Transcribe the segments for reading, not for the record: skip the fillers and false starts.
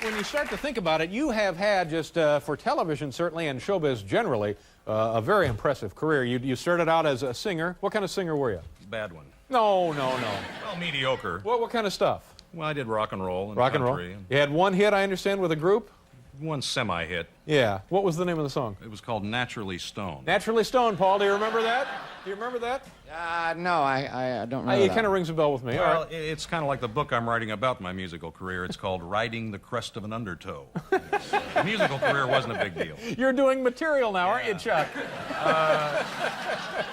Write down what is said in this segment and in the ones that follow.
when you start to think about it, you have had just, for television certainly and showbiz generally, a very impressive career. You started out as a singer. What kind of singer were you? Bad one. No. Well, mediocre. What kind of stuff? Well, I did rock and roll and Rock and roll? country. You had one hit, I understand, with a group? One semi-hit. Yeah. What was the name of the song? It was called Naturally Stoned. Naturally Stoned, Paul. Do you remember that? Do you remember that? No, I don't remember It that. kind of rings a bell with me. Well, All right. it's kind of like the book I'm writing about my musical career. It's called Riding the Crest of an Undertow. The musical career wasn't a big deal. You're doing material now, aren't you, Chuck?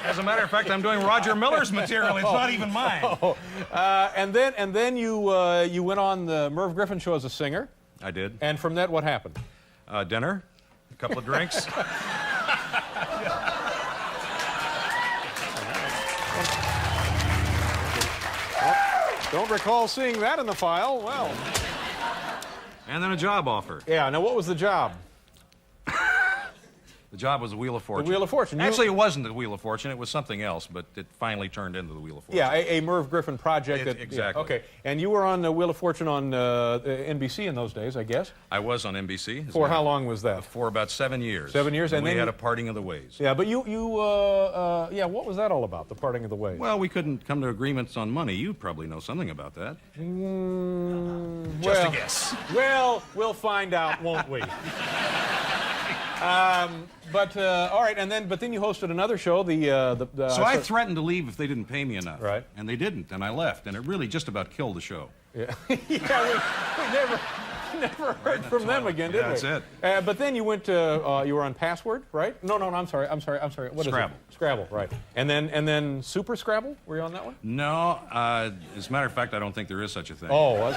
As a matter of fact, I'm doing Roger Miller's material. It's not even mine. And then you went on the Merv Griffin show as a singer. I did. And from that, what happened? Dinner, a couple of drinks. Don't recall seeing that in the file. Well. And then a job offer. Yeah, now what was the job? The job was the Wheel of Fortune. The Wheel of Fortune. Actually, it wasn't the Wheel of Fortune. It was something else, but it finally turned into the Wheel of Fortune. Yeah, a Merv Griffin project. Exactly. Yeah, okay, and you were on the Wheel of Fortune on NBC in those days, I guess? I was on NBC. For how long was that? For about 7 years. 7 years, and we then had a parting of the ways. Yeah, but what was that all about, the parting of the ways? Well, we couldn't come to agreements on money. You probably know something about that. Just a guess. Well, we'll find out, won't we? All right, but then you hosted another show. So I threatened to leave if they didn't pay me enough. Right. And they didn't, and I left, and it really just about killed the show. Yeah, we never heard from them again, did we? That's it. But then you went to you were on Password, right? No, I'm sorry. What Scrabble. is it? Scrabble, right? And then Super Scrabble. Were you on that one? No, as a matter of fact, I don't think there is such a thing. Oh.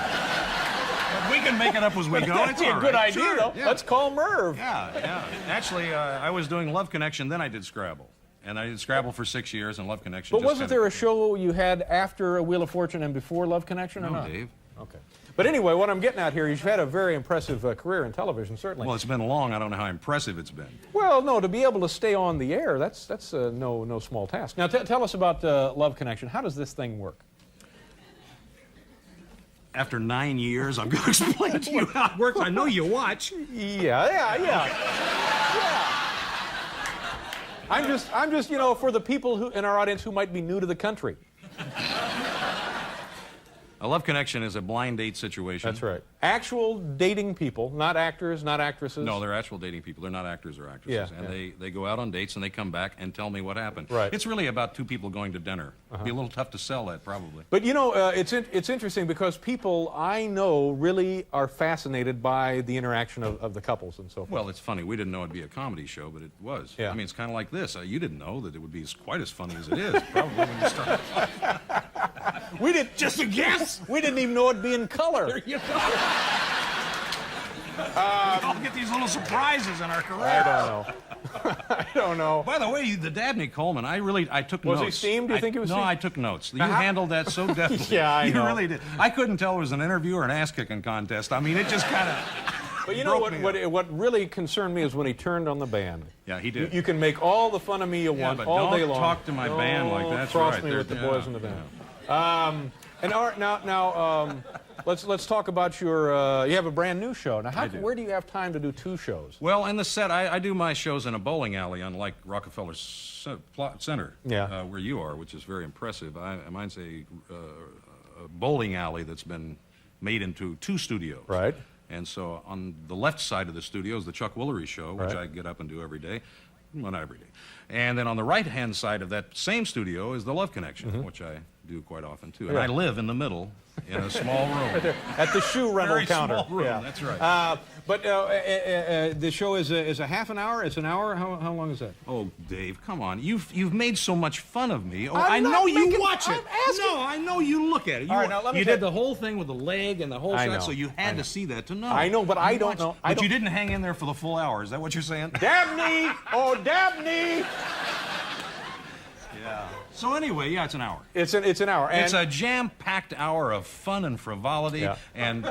We can make it up as we go. That'd It's be a all good right. idea, Sure, though. yeah. Let's call Merv. Yeah. Actually, I was doing Love Connection, then I did Scrabble. And I did Scrabble for 6 years, and Love Connection. But wasn't there a show you had after Wheel of Fortune and before Love Connection, or No, not? Dave. Okay. But anyway, what I'm getting at here, you've had a very impressive career in television, certainly. Well, it's been long. I don't know how impressive it's been. Well, no, to be able to stay on the air, that's no small task. Now, tell us about Love Connection. How does this thing work? After 9 years, I'm going to explain to you how it works. I know you watch. Yeah. I'm just, for the people who in our audience who might be new to the country. A Love Connection is a blind date situation. That's right. Actual dating people, not actors, not actresses. No, they're actual dating people. They're not actors or actresses. Yeah, and they go out on dates and they come back and tell me what happened. Right. It's really about two people going to dinner. Be a little tough to sell that, probably. But it's interesting because people I know really are fascinated by the interaction of the couples and so forth. Well, it's funny. We didn't know it'd be a comedy show, but it was. Yeah. I mean, it's kind of like this. You didn't know that it would be quite as funny as it is, probably when you started. We did just a guess. We didn't even know it'd be in color. There you go. We all get these little surprises in our career. I don't know. By the way, the Dabney Coleman, I took Was notes. he steamed? Do you think he was No, steamed? I took notes. You handled that so deftly. Yeah, I know. You really did. I couldn't tell it was an interview or an ass-kicking contest. I mean, it just kind of. But you know what really concerned me is when he turned on the band. Yeah, he did. You can make all the fun of me you want but all day don't long. talk to my band like that. That's cross right. me with the Yeah, boys in the band. And all right, now let's talk about your. You have a brand new show now. Where do you have time to do two shows? Well, in the set, I do my shows in a bowling alley, unlike Rockefeller Center, where you are, which is very impressive. Mine's a bowling alley that's been made into 2 studios. Right. And so on the left side of the studio is the Chuck Woolery show, which I get up and do every day. Well, not every day. And then on the right-hand side of that same studio is the Love Connection, which I do quite often, too. And I live in the middle in a small room. Right there, at the shoe rental Very counter. small room, Yeah. that's right. But the show is a half an hour? It's an hour? How long is that? Oh, Dave, come on. You've made so much fun of me. Oh, I'm I not know you making- watch it. I'm asking- No, I know you look at it. All right, now let me you tell- did the whole thing with the leg and the whole I shot, know, so you I had know. to see that to know. I know, but I don't know. But you didn't hang in there for the full hour. Is that what you're saying? Dabney! Oh, Dabney! Yeah. So anyway, yeah, it's an hour. It's an hour. And It's a jam-packed hour of fun and frivolity Yeah. and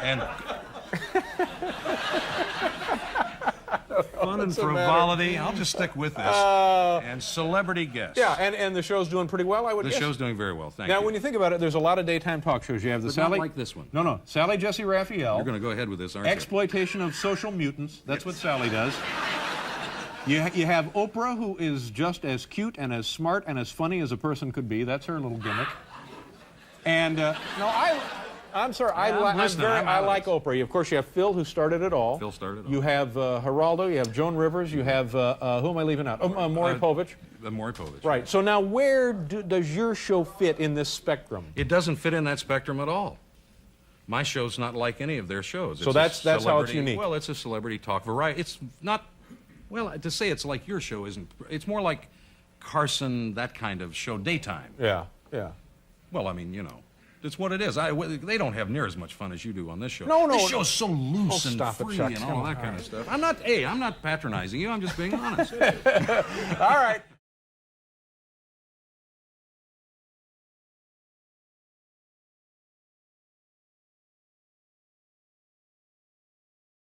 Fun and What's the matter? frivolity. I'll just stick with this. And celebrity guests. Yeah, and the show's doing pretty well, I would The guess. show's doing very well, thank you. Now, when you think about it, there's a lot of daytime talk shows. You have the But Sally... not like this one. No, Sally Jesse Raphael. You're going to go ahead with this, aren't you? Exploitation of social mutants. That's what Sally does. You have Oprah, who is just as cute and as smart and as funny as a person could be. That's her little gimmick. And, I'm sorry, Yeah, I'm listening. I like Oprah. Of course, you have Phil, who started it all. Phil started it all. You have Geraldo, you have Joan Rivers, you have, who am I leaving out? Maury Povich. Maury Povich. Right. So now where does your show fit in this spectrum? It doesn't fit in that spectrum at all. My show's not like any of their shows. So It's a that's how it's celebrity- unique. Well, it's a celebrity talk variety. It's not, well, to say it's like your show isn't, it's more like Carson, that kind of show, daytime. Yeah. Well, I mean, you know, it's what it is. They don't have near as much fun as you do on this show. No. This show's so loose Oh, and stop it, free Chuck. and Come all on. that kind of stuff. I'm not patronizing you. I'm just being honest. All right.